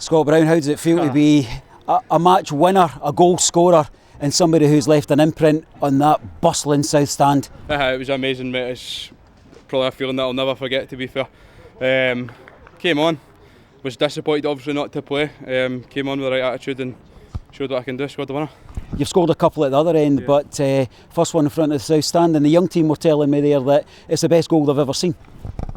Scott Brown, how does it feel to be a match winner, a goal scorer, and somebody who's left an imprint on that bustling South Stand? It was amazing, mate. It's probably a feeling that I'll never forget, to be fair. Came on, was disappointed obviously not to play. Came on with the right attitude and showed what I can do, scored the winner. You've scored a couple at the other end, but first one in front of the South Stand, and the young team were telling me there that it's the best goal they've ever seen.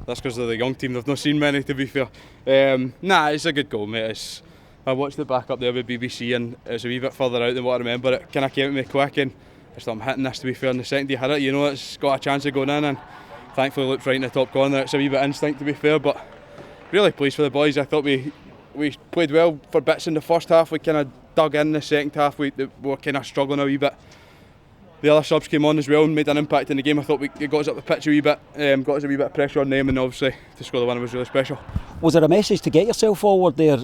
That's because they're the young team, they've not seen many, to be fair. It's a good goal, mate. I watched it back up there with BBC and it's a wee bit further out than what I remember. It kind of came to me quick and I just thought, I'm hitting this, to be fair. And the second you hit it, you know it's got a chance of going in, and thankfully looked right in the top corner. It's a wee bit instinct, to be fair, but really pleased for the boys. I thought we played well for bits in the first half. We kind of dug in the second half. We were kind of struggling a wee bit. The other subs came on as well and made an impact in the game. I thought it got us up the pitch a wee bit, got us a wee bit of pressure on them, and obviously to score the winner was really special. Was there a message to get yourself forward there?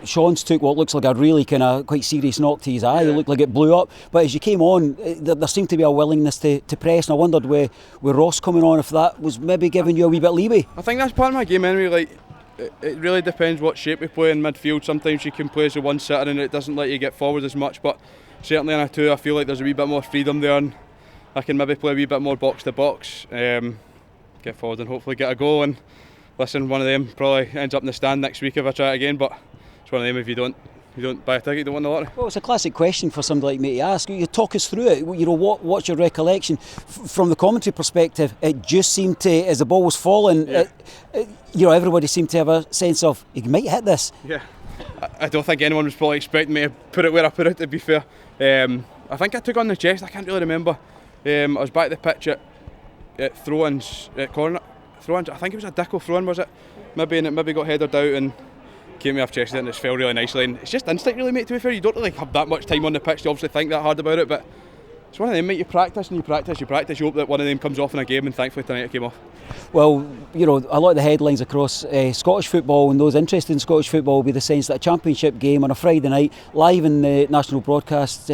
Sean's took what looks like a really kind of quite serious knock to his eye. It looked like it blew up, but as you came on, there seemed to be a willingness to press, and I wondered with Ross coming on if that was maybe giving you a wee bit of leeway. I think that's part of my game anyway. It really depends what shape we play in midfield. Sometimes you can play as a one sitter and it doesn't let you get forward as much, but certainly in a two I feel like there's a wee bit more freedom there and I can maybe play a wee bit more box to box, get forward and hopefully get a goal. And listen, one of them probably ends up in the stand next week if I try it again, but it's one of them, if you don't buy a ticket, you don't win the lottery. Well, it's a classic question for somebody like me to ask. You talk us through it. What's your recollection? From the commentary perspective, it just seemed to, as the ball was falling, everybody seemed to have a sense of, you might hit this. Yeah, I don't think anyone was probably expecting me to put it where I put it, to be fair. I think I took on the chest, I can't really remember. I was back at the pitch at throw-ins, at corner throw-ins. I think it was a Dicko throw-in, was it? Maybe got headed out and came off chest and it fell really nicely. And it's just instinct really, mate, to be fair. You don't really have that much time on the pitch to obviously think that hard about it, but it's one of them, mate. You practice and you practice. You hope that one of them comes off in a game, and thankfully tonight it came off. Well, a lot of the headlines across Scottish football and those interested in Scottish football will be the sense that a championship game on a Friday night, live in the national broadcast,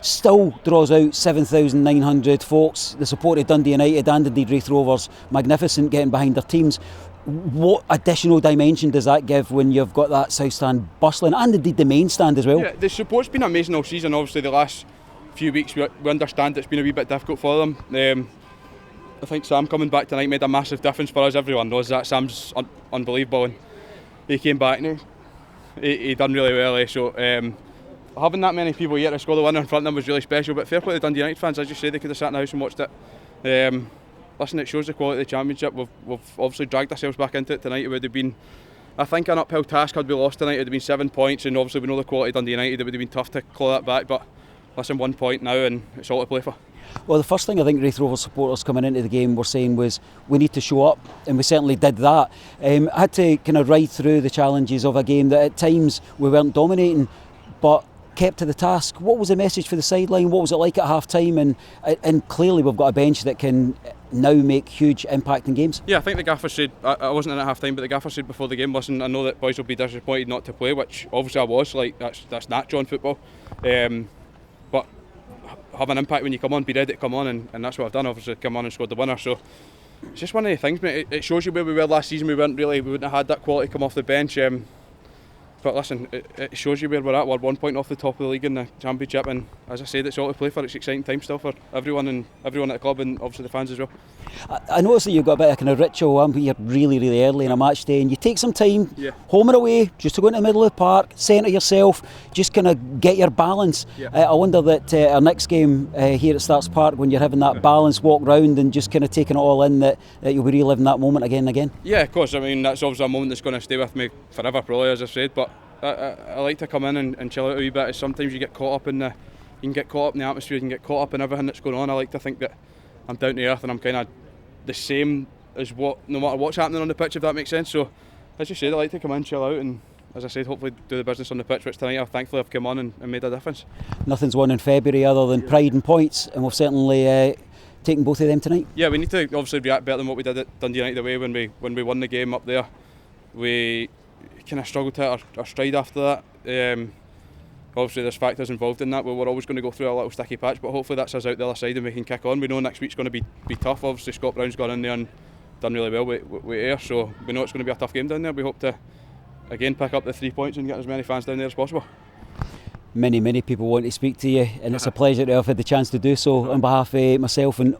still draws out 7,900 folks. The support of Dundee United and indeed Raith Rovers, magnificent getting behind their teams. What additional dimension does that give when you've got that South Stand bustling, and indeed the main stand as well? Yeah, the support's been amazing all season. Obviously the last few weeks we understand it's been a wee bit difficult for them. I think Sam coming back tonight made a massive difference for us. Everyone knows that. Sam's unbelievable, and he came back and he done really well. So having that many people here to score the winner in front of them was really special. But fair play to the Dundee United fans, as you say, they could have sat in the house and watched it. Listen, it shows the quality of the championship. We've obviously dragged ourselves back into it tonight. It would have been, I think, an uphill task had we lost tonight. It would have been 7 points, and obviously we know the quality of Dundee United. It would have been tough to claw that back, but listen, 1 point now and it's all to play for. Well, the first thing I think Raith Rovers supporters coming into the game were saying was we need to show up, and we certainly did that. I had to kind of ride through the challenges of a game that at times we weren't dominating, but kept to the task. What was the message for the sideline? What was it like at half time? And clearly we've got a bench that can now make huge impact in games. Yeah, I think the gaffer said, I wasn't in at half time, but the gaffer said before the game, listen, I know that boys will be disappointed not to play, which obviously I was, like that's natural in football. But have an impact when you come on, be ready to come on, and that's what I've done. Obviously come on and scored the winner, so it's just one of the things, mate. It shows you where we were last season. We wouldn't have had that quality come off the bench, but listen, it shows you where we're at. We're 1 point off the top of the league in the championship, and as I said, it's all to play for. It's exciting time still for everyone at the club, and obviously the fans as well. I noticed that you've got a bit of kind of ritual. I'm here really, really early in a match day, and you take some time, home and away, just to go into the middle of the park, centre yourself, just kind of get your balance. I wonder that our next game here at Starks Park, when you're having that balance walk round and just kind of taking it all in, that you'll be reliving that moment again and again. Yeah, of course. I mean, that's obviously a moment that's going to stay with me forever, probably, as I've said, but I like to come in and chill out a wee bit. Sometimes you get caught up in the atmosphere, you can get caught up in everything that's going on. I like to think that I'm down to earth and I'm kind of the same as no matter what's happening on the pitch, if that makes sense. So as you said, I like to come in, chill out, and as I said, hopefully do the business on the pitch, which tonight thankfully I've come on and made a difference. Nothing's won in February other than pride and points, and we've certainly taken both of them tonight. Yeah, we need to obviously react better than what we did at Dundee United away when we won the game up there. We kind of struggled to hit our stride after that. Obviously there's factors involved in that where we're always going to go through a little sticky patch, but hopefully that's us out the other side and we can kick on. We know next week's going to be tough. Obviously Scott Brown's gone in there and done really well with Ayr, so we know it's going to be a tough game down there. We hope to again pick up the 3 points and get as many fans down there as possible. Many people want to speak to you, and it's a pleasure to have had the chance to do so on behalf of myself and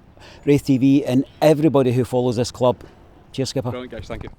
RaithTV and everybody who follows this club. Cheers, Skipper. Brilliant, guys, thank you.